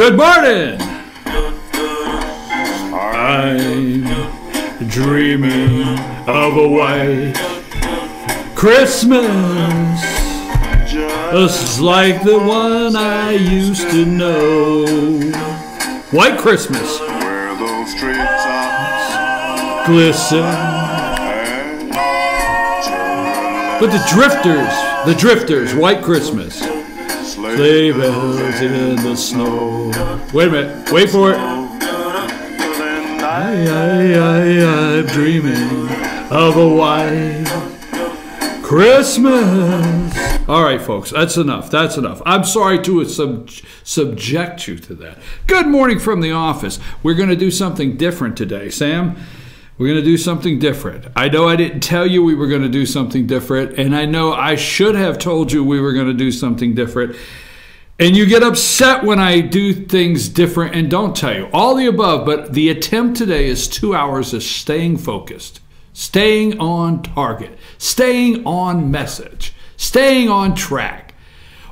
Good morning. I'm dreaming of a white Christmas, just like the one I used to know. White Christmas. Where those treetops glisten. But the drifters, White Christmas. Sleigh bells in the snow. Wait a minute, wait for it. I'm dreaming of a white Christmas. All right, folks, that's enough. That's enough. I'm sorry to subject you to that. Good morning from the office. We're going to do something different today, Sam. We're going to do something different. I know I didn't tell you we were going to do something different, and I know I should have told you we were going to do something different. And you get upset when I do things different and don't tell you. All the above, but the attempt today is 2 hours of staying focused, staying on target, staying on message, staying on track.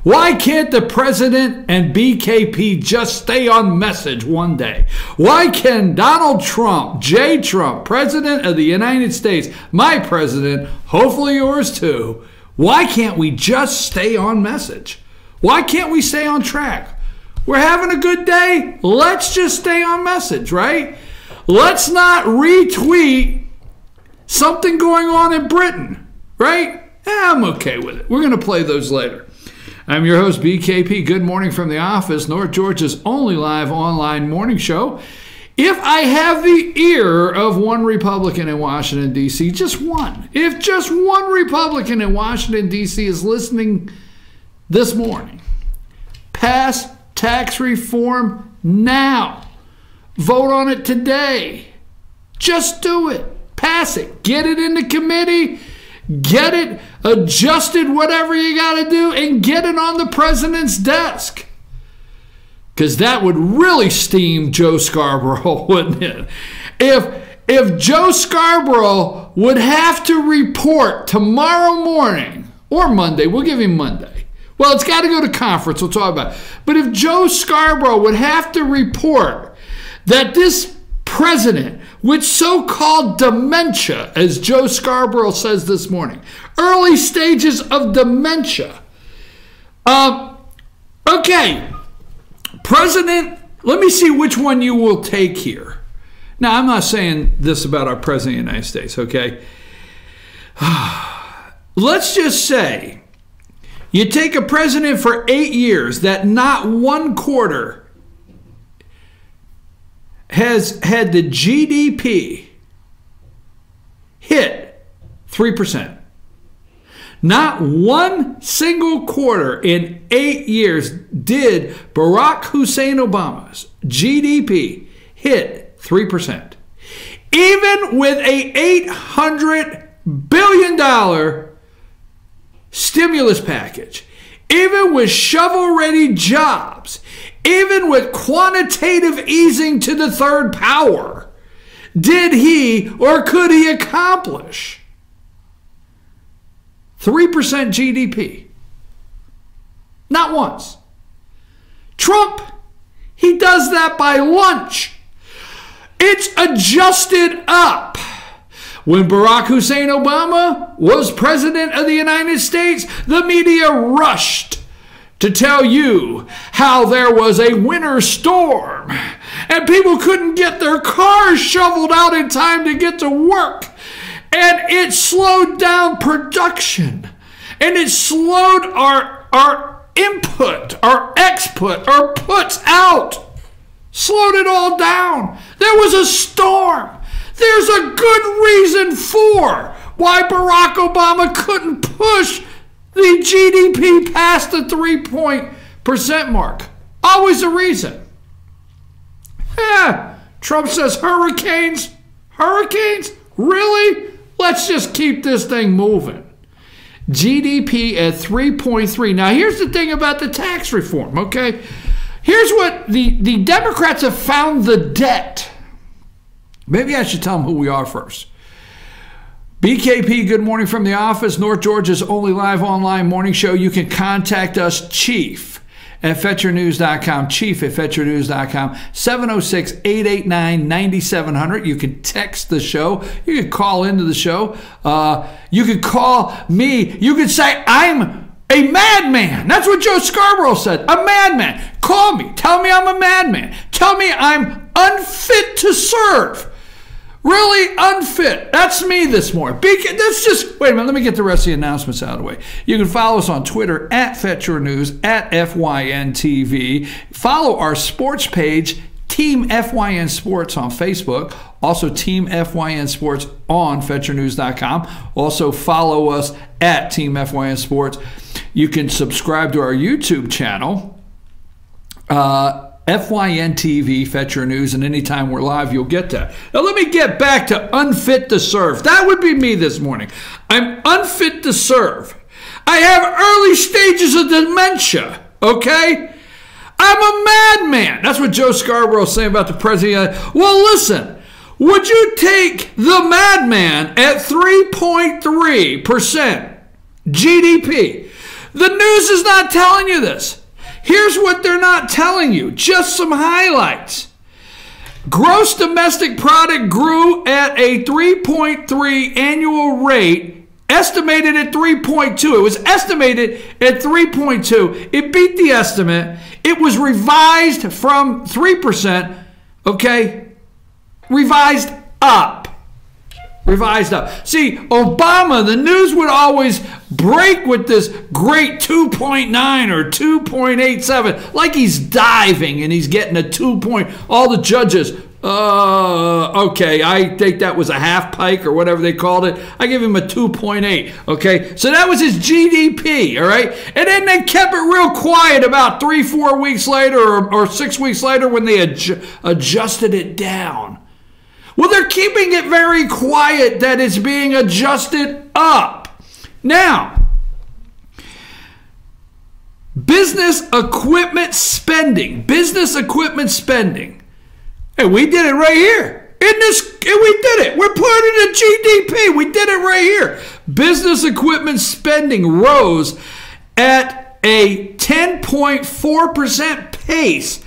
Why can't the president and BKP just stay on message one day? Why can Donald Trump, J. Trump, President of the United States, my president, hopefully yours too, why can't we just stay on message? Why can't we stay on track? We're having a good day. Let's just stay on message, right? Let's not retweet something going on in Britain, right? I'm okay with it. We're going to play those later. I'm your host, BKP. Good morning from the office, North Georgia's only live online morning show. If I have the ear of one Republican in Washington, D.C., just one. If just one Republican in Washington, D.C. is listening this morning, pass tax reform now. Vote on it today. Just do it. Pass it. Get it into committee. Get it adjusted, whatever you got to do, and get it on the president's desk. Because that would really steam Joe Scarborough, wouldn't it? If Joe Scarborough would have to report tomorrow morning, or Monday, we'll give him Monday. Well, it's got to go to conference, we'll talk about it. But if Joe Scarborough would have to report that this president with so-called dementia, as Joe Scarborough says this morning, early stages of dementia. Okay, President, let me see which one you will take here. Now, I'm not saying this about our President of the United States, okay? Let's just say you take a president for 8 years that not one quarter has had the GDP hit 3%. Not one single quarter in 8 years did Barack Hussein Obama's GDP hit 3%. Even with a $800 billion stimulus package, even with shovel-ready jobs, even with quantitative easing to the third power, did he or could he accomplish 3% GDP? Not once. Trump, he does that by lunch. It's adjusted up. When Barack Hussein Obama was president of the United States, the media rushed to tell you how there was a winter storm and people couldn't get their cars shoveled out in time to get to work. And it slowed down production. And it slowed our input, our export, our puts out. Slowed it all down. There was a storm. There's a good reason for why Barack Obama couldn't push the GDP past the 3% mark. Always a reason. Trump says hurricanes. Hurricanes? Really? Let's just keep this thing moving. GDP at 3.3. Now, here's the thing about the tax reform, okay? Here's what the Democrats have found the debt. Maybe I should tell them who we are first. BKP, good morning from the office, North Georgia's only live online morning show. You can contact us, chief at FetcherNews.com, chief at FetcherNews.com, 706-889-9700. You can text the show. You can call into the show. You could call me. You could say, I'm a madman. That's what Joe Scarborough said. A madman. Call me. Tell me I'm a madman. Tell me I'm unfit to serve. Really unfit. That's me this morning. That's just, wait a minute, let me get the rest of the announcements out of the way. You can follow us on Twitter at Fetcher News, at FYNTV. Follow our sports page, Team FYN Sports on Facebook. Also, Team FYN Sports on FetcherNews.com. Also, follow us at Team FYN Sports. You can subscribe to our YouTube channel. FYN TV, Fetcher News, and anytime we're live, you'll get that. Now, let me get back to unfit to serve. That would be me this morning. I'm unfit to serve. I have early stages of dementia, okay? I'm a madman. That's what Joe Scarborough is saying about the president. Well, listen, would you take the madman at 3.3% GDP? The news is not telling you this. Here's what they're not telling you. Just some highlights. Gross domestic product grew at a 3.3 annual rate, estimated at 3.2. It was estimated at 3.2. It beat the estimate. It was revised from 3%, okay? Revised up. Revised up. See, Obama, the news would always break with this great 2.9 or 2.87, like he's diving and he's getting a 2 point. All the judges, okay, I think that was a half pike or whatever they called it. I give him a 2.8, okay? So that was his GDP, all right? And then they kept it real quiet about 3-4 weeks later or 6 weeks later when they adjusted it down. Well, they're keeping it very quiet that it's being adjusted up. Now, business equipment spending. Hey, we did it right here. We did it. We're part of the GDP. We did it right here. Business equipment spending rose at a 10.4% pace.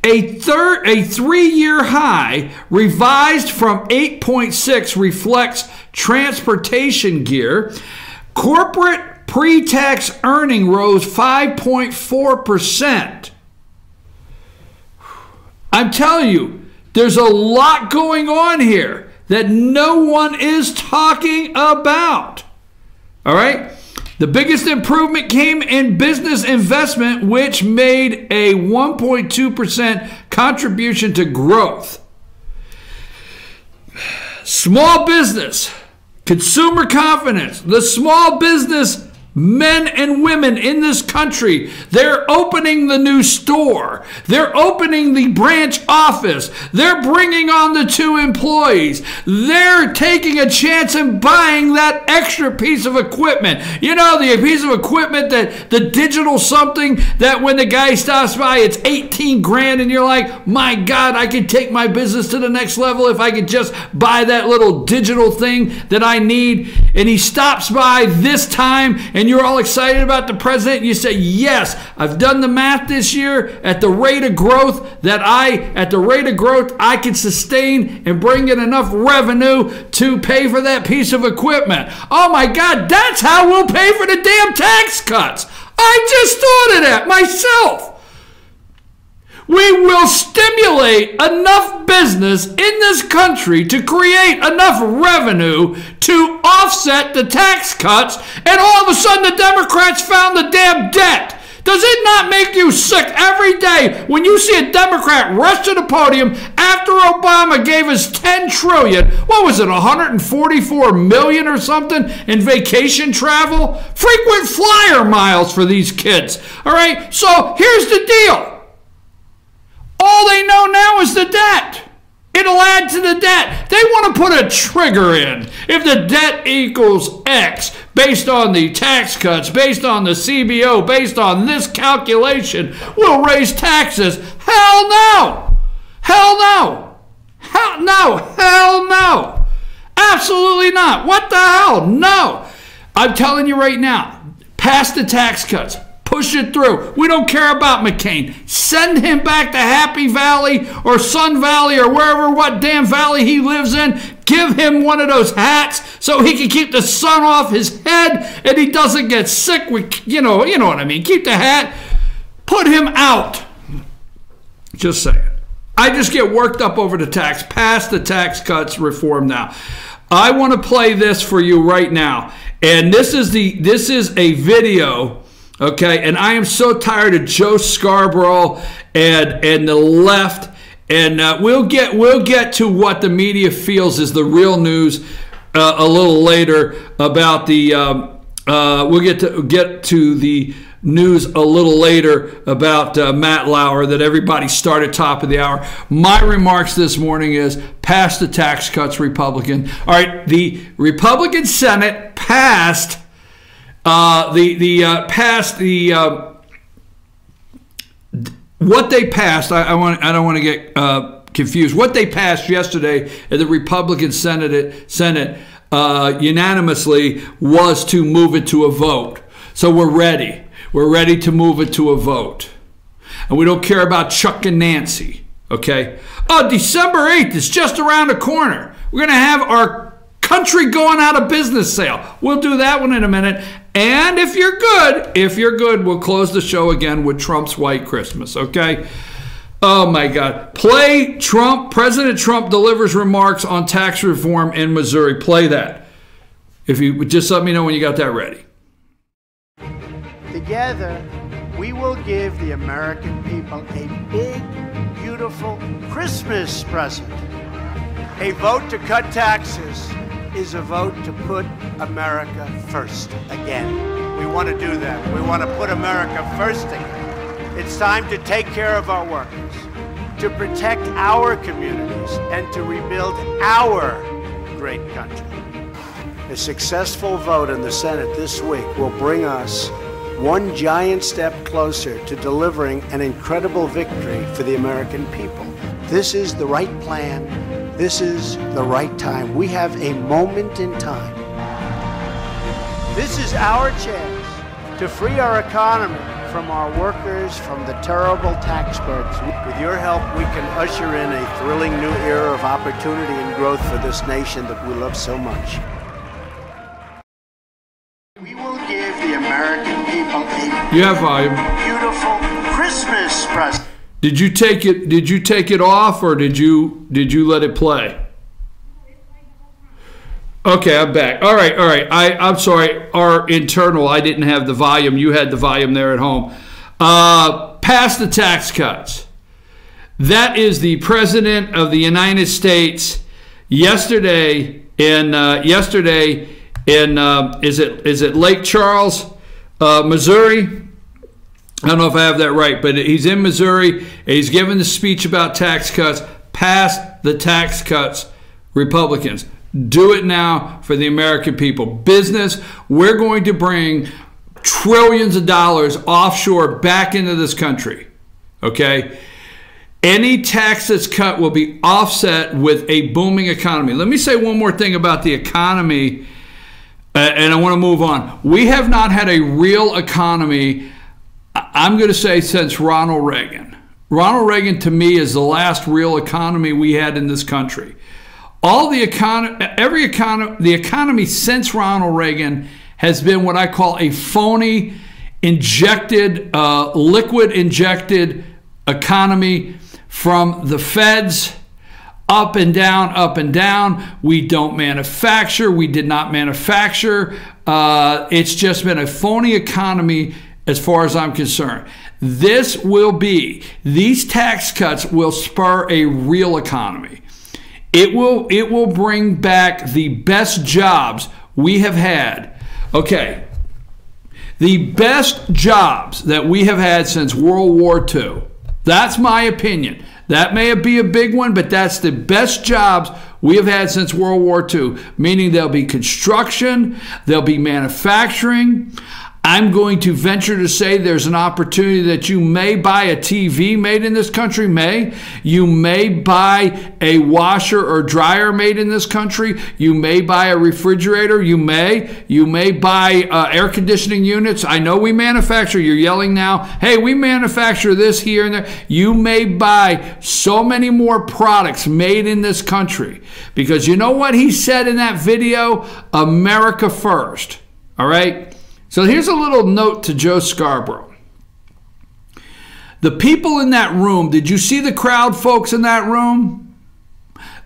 A 3-year high, revised from 8.6, reflects transportation gear. Corporate pre-tax earning rose 5.4%. I'm telling you, there's a lot going on here that no one is talking about. All right? The biggest improvement came in business investment, which made a 1.2% contribution to growth. Small business, consumer confidence, the small business men and women in this country, they're opening the new store. They're opening the branch office. They're bringing on the 2 employees. They're taking a chance and buying that extra piece of equipment. You know, the piece of equipment, that the digital something that when the guy stops by, it's 18 grand and you're like, my God, I could take my business to the next level if I could just buy that little digital thing that I need. And he stops by this time and you're all excited about the president, and you say, yes, I've done the math this year at the rate of growth I can sustain and bring in enough revenue to pay for that piece of equipment. Oh my God, that's how we'll pay for the damn tax cuts. I just thought of that myself. We will stimulate enough business in this country to create enough revenue to offset the tax cuts, and all of a sudden the Democrats found the damn debt. Does it not make you sick every day when you see a Democrat rush to the podium after Obama gave us $10 trillion, what was it, 144 million or something in vacation travel? Frequent flyer miles for these kids. All right, so here's the deal. All they know now is the debt. It'll add to the debt. They want to put a trigger in. If the debt equals X, based on the tax cuts, based on the CBO, based on this calculation, we'll raise taxes. Hell no. Hell no. Hell no. Hell no. Absolutely not. What the hell? No. I'm telling you right now, pass the tax cuts. Push it through. We don't care about McCain. Send him back to Happy Valley or Sun Valley or wherever, what damn valley he lives in. Give him one of those hats so he can keep the sun off his head and he doesn't get sick. You know what I mean. Keep the hat. Put him out. Just saying. I just get worked up over the tax. Pass the tax cuts reform now. I want to play this for you right now. And this is a video, okay? And I am so tired of Joe Scarborough and the left. And we'll get to what the media feels is the real news a little later about the. We'll get to the news a little later about Matt Lauer that everybody started top of the hour. My remarks this morning is pass the tax cuts, Republican. All right, the Republican Senate passed what they passed. I don't want to get confused. What they passed yesterday in the Republican Senate unanimously was to move it to a vote. So we're ready. We're ready to move it to a vote. And we don't care about Chuck and Nancy, okay? Oh, December 8th is just around the corner. We're going to have our country going out of business sale. We'll do that one in a minute. And if you're good, we'll close the show again with Trump's White Christmas, okay? Oh, my God. Play Trump. President Trump delivers remarks on tax reform in Missouri. Play that. If you would just let me know when you got that ready. Together, we will give the American people a big, beautiful Christmas present. A vote to cut taxes is a vote to put America first again. We want to do that. We want to put America first again. It's time to take care of our workers, to protect our communities, and to rebuild our great country. A successful vote in the Senate this week will bring us one giant step closer to delivering an incredible victory for the American people. This is the right plan. This is the right time. We have a moment in time. This is our chance to free our economy from our workers, from the terrible tax burdens. With your help, we can usher in a thrilling new era of opportunity and growth for this nation that we love so much. We will give the American people a beautiful Christmas present. Did you take it off, or did you let it play? Okay, I'm back. All right. I'm sorry. Our internal, I didn't have the volume. You had the volume there at home. Pass the tax cuts. That is the President of the United States yesterday in is it Lake Charles, Missouri? I don't know if I have that right, but he's in Missouri. He's given the speech about tax cuts. Pass the tax cuts, Republicans. Do it now for the American people. Business, we're going to bring trillions of dollars offshore back into this country, okay? Any tax that's cut will be offset with a booming economy. Let me say one more thing about the economy, and I want to move on. We have not had a real economy, I'm going to say, since Ronald Reagan. Ronald Reagan, to me, is the last real economy we had in this country. The economy since Ronald Reagan has been what I call a phony, injected, liquid-injected economy from the feds, up and down, up and down. We don't manufacture. We did not manufacture. It's just been a phony economy as far as I'm concerned. These tax cuts will spur a real economy. It will bring back the best jobs we have had. Okay, the best jobs that we have had since World War II. That's my opinion. That may be a big one, but that's the best jobs we have had since World War II, meaning there'll be construction, there'll be manufacturing. I'm going to venture to say there's an opportunity that you may buy a TV made in this country. You may buy a washer or dryer made in this country. You may buy a refrigerator. You may buy air conditioning units. I know we manufacture. You're yelling now, hey, we manufacture this here and there. You may buy so many more products made in this country, because you know what he said in that video? America first. All right? So here's a little note to Joe Scarborough. The people in that room, did you see the crowd, folks, in that room?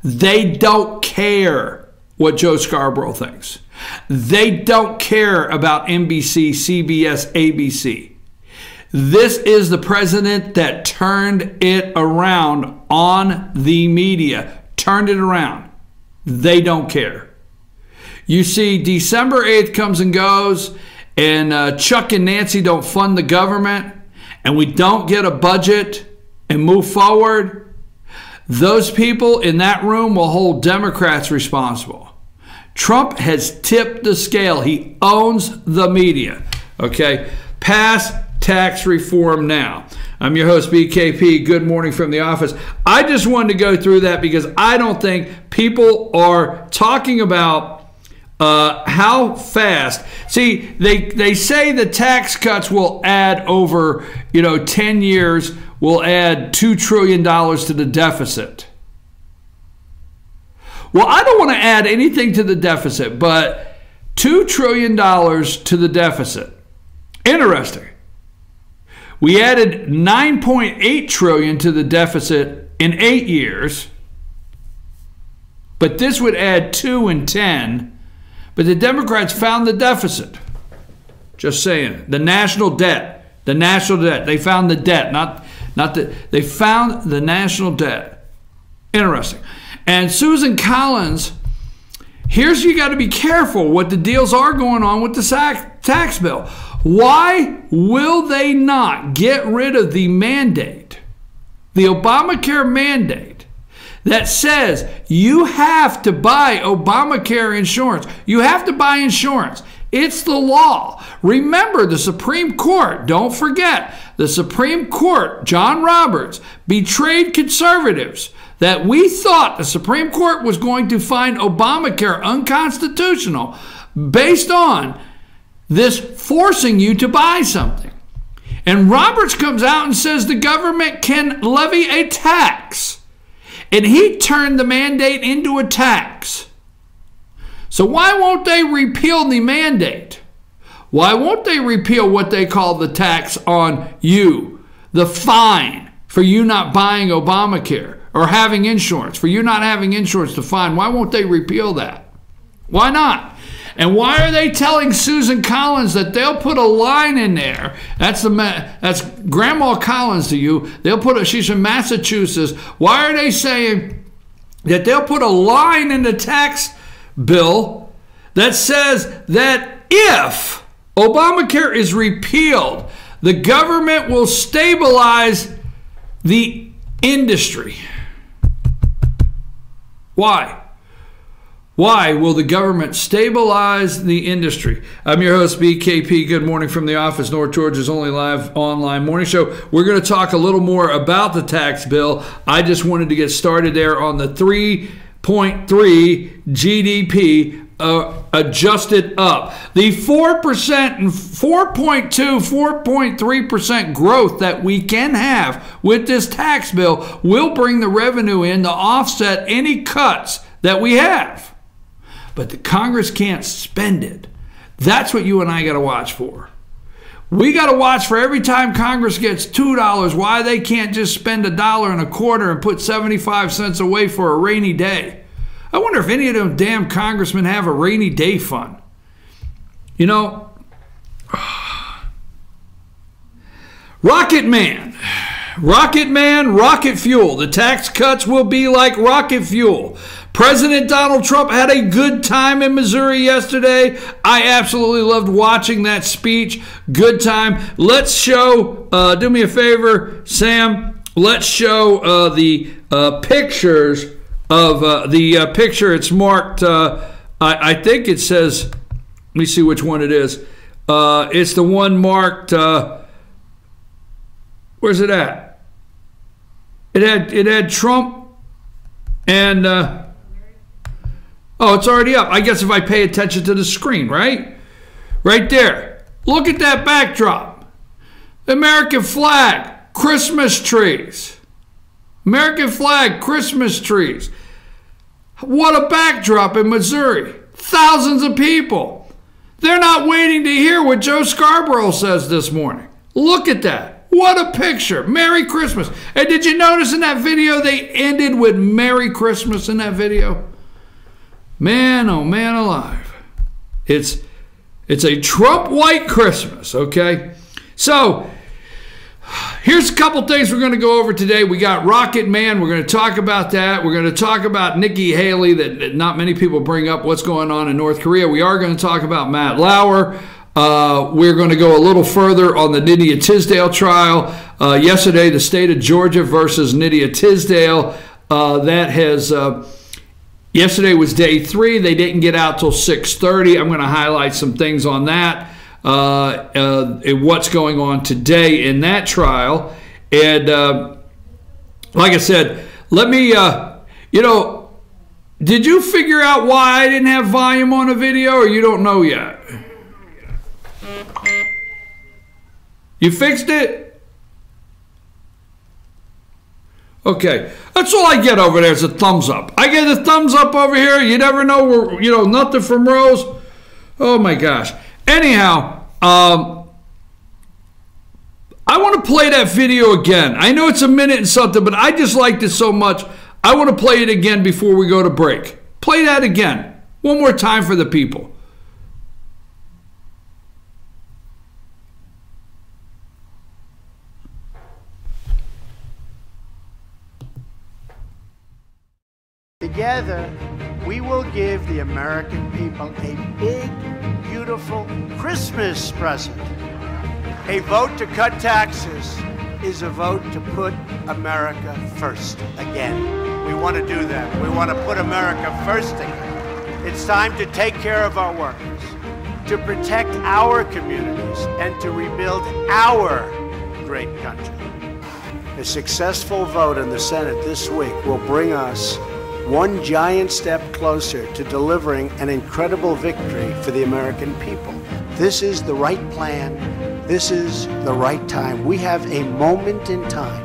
They don't care what Joe Scarborough thinks. They don't care about NBC, CBS, ABC. This is the president that turned it around on the media. Turned it around. They don't care. You see, December 8th comes and goes, and Chuck and Nancy don't fund the government, and we don't get a budget and move forward. Those people in that room will hold Democrats responsible. Trump has tipped the scale. He owns the media. Okay? Pass tax reform now. I'm your host, BKP. Good morning from the office. I just wanted to go through that because I don't think people are talking about how fast. See, they say the tax cuts will add over 10 years, will add $2 trillion to the deficit. Well, I don't want to add anything to the deficit, but $2 trillion to the deficit. Interesting. We added $9.8 trillion to the deficit in 8 years, but this would add 2 in 10. But the Democrats found the deficit. Just saying. The national debt. The national debt. They found the debt, they found the national debt. Interesting. And Susan Collins, here's you got to be careful what the deals are going on with the tax bill. Why will they not get rid of the mandate, the Obamacare mandate, that says you have to buy Obamacare insurance? You have to buy insurance. It's the law. Remember, the Supreme Court, don't forget, the Supreme Court, John Roberts, betrayed conservatives that we thought the Supreme Court was going to find Obamacare unconstitutional based on this forcing you to buy something. And Roberts comes out and says the government can levy a tax. And he turned the mandate into a tax. So why won't they repeal the mandate? Why won't they repeal what they call the tax on you, the fine for you not buying Obamacare or having insurance, for you not having insurance, the fine? Why won't they repeal that? Why not? And why are they telling Susan Collins that they'll put a line in there? That's Grandma Collins to you. She's from Massachusetts. Why are they saying that they'll put a line in the tax bill that says that if Obamacare is repealed, the government will stabilize the industry? Why? Why will the government stabilize the industry? I'm your host, BKP. Good morning from the office, North Georgia's only live online morning show. We're going to talk a little more about the tax bill. I just wanted to get started there on the 3.3 GDP adjusted up. The 4% and 4.2, 4.3% growth that we can have with this tax bill will bring the revenue in to offset any cuts that we have. But the Congress can't spend it. That's what you and I got to watch for. We got to watch for every time Congress gets $2, why they can't just spend $1.25 and put 75 cents away for a rainy day. I wonder if any of them damn congressmen have a rainy day fund. Rocket Man, rocket fuel. The tax cuts will be like rocket fuel. President Donald Trump had a good time in Missouri yesterday. I absolutely loved watching that speech. Good time. Let's show, do me a favor, Sam. Let's show the pictures of the picture. It's marked, I think it says, let me see which one it is. It's the one marked, where's it at? It had Trump and, oh, it's already up. I guess if I pay attention to the screen, right? Right there. Look at that backdrop. The American flag, Christmas trees. American flag, Christmas trees. What a backdrop in Missouri. Thousands of people. They're not waiting to hear what Joe Scarborough says this morning. Look at that. What a picture. Merry Christmas. And did you notice in that video they ended with Merry Christmas in that video? Man, oh man alive. It's a Trump white Christmas, okay? So, here's a couple things we're going to go over today. We got Rocket Man. We're going to talk about that. We're going to talk about Nikki Haley, that not many people bring up what's going on in North Korea. We are going to talk about Matt Lauer. We're going to go a little further on the Nydia Tisdale trial. Yesterday, the state of Georgia versus Nydia Tisdale. Yesterday was day 3. They didn't get out till 6:30. I'm going to highlight some things on that. What's going on today in that trial. And like I said, let me, did you figure out why I didn't have volume on a video, or you don't know yet? You fixed it? Okay. That's all I get over there is a thumbs up. I get a thumbs up over here. You never know, nothing from Rose. Oh my gosh. Anyhow, I want to play that video again. I know it's a minute and something, but I just liked it so much. I want to play it again before we go to break. Play that again. One more time for the people. Together, we will give the American people a big, beautiful Christmas present. A vote to cut taxes is a vote to put America first again. We want to do that. We want to put America first again. It's time to take care of our workers, to protect our communities, and to rebuild our great country. A successful vote in the Senate this week will bring us one giant step closer to delivering an incredible victory for the American people. This is the right plan. This is the right time. We have a moment in time.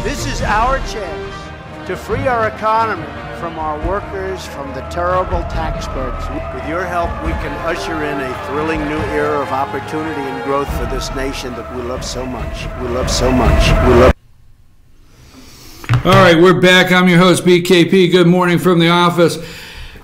This is our chance to free our economy from our workers, from the terrible tax burdens. With your help, we can usher in a thrilling new era of opportunity and growth for this nation that we love so much. We love so much. We love. All right, we're back. I'm your host, BKP. Good morning from the office.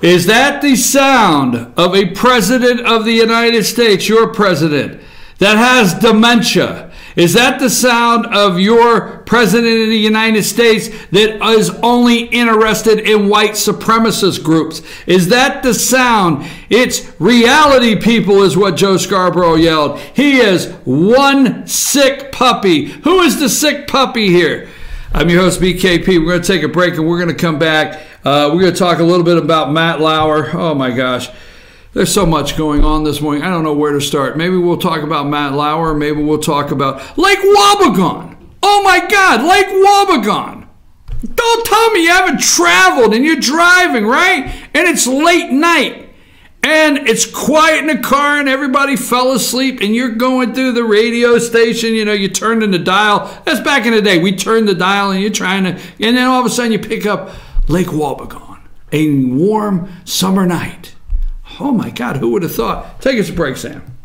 Is that the sound of a president of the United States, your president, that has dementia? Is that the sound of your president of the United States that is only interested in white supremacist groups? Is that the sound? It's reality, people, is what Joe Scarborough yelled. He is one sick puppy. Who is the sick puppy here? I'm your host, BKP. We're going to take a break and we're going to come back. We're going to talk a little bit about Matt Lauer. Oh my gosh. There's so much going on this morning. I don't know where to start. Maybe we'll talk about Matt Lauer. Maybe we'll talk about Lake Wobegon. Oh my God, Lake Wobegon. Don't tell me you haven't traveled and you're driving, right? And it's late night. And it's quiet in the car and everybody fell asleep and you're going through the radio station, you turned in the dial. That's back in the day. We turned the dial and you're trying to, and then all of a sudden you pick up Lake Wobegon, a warm summer night. Oh my God, who would have thought? Take us a break, Sam.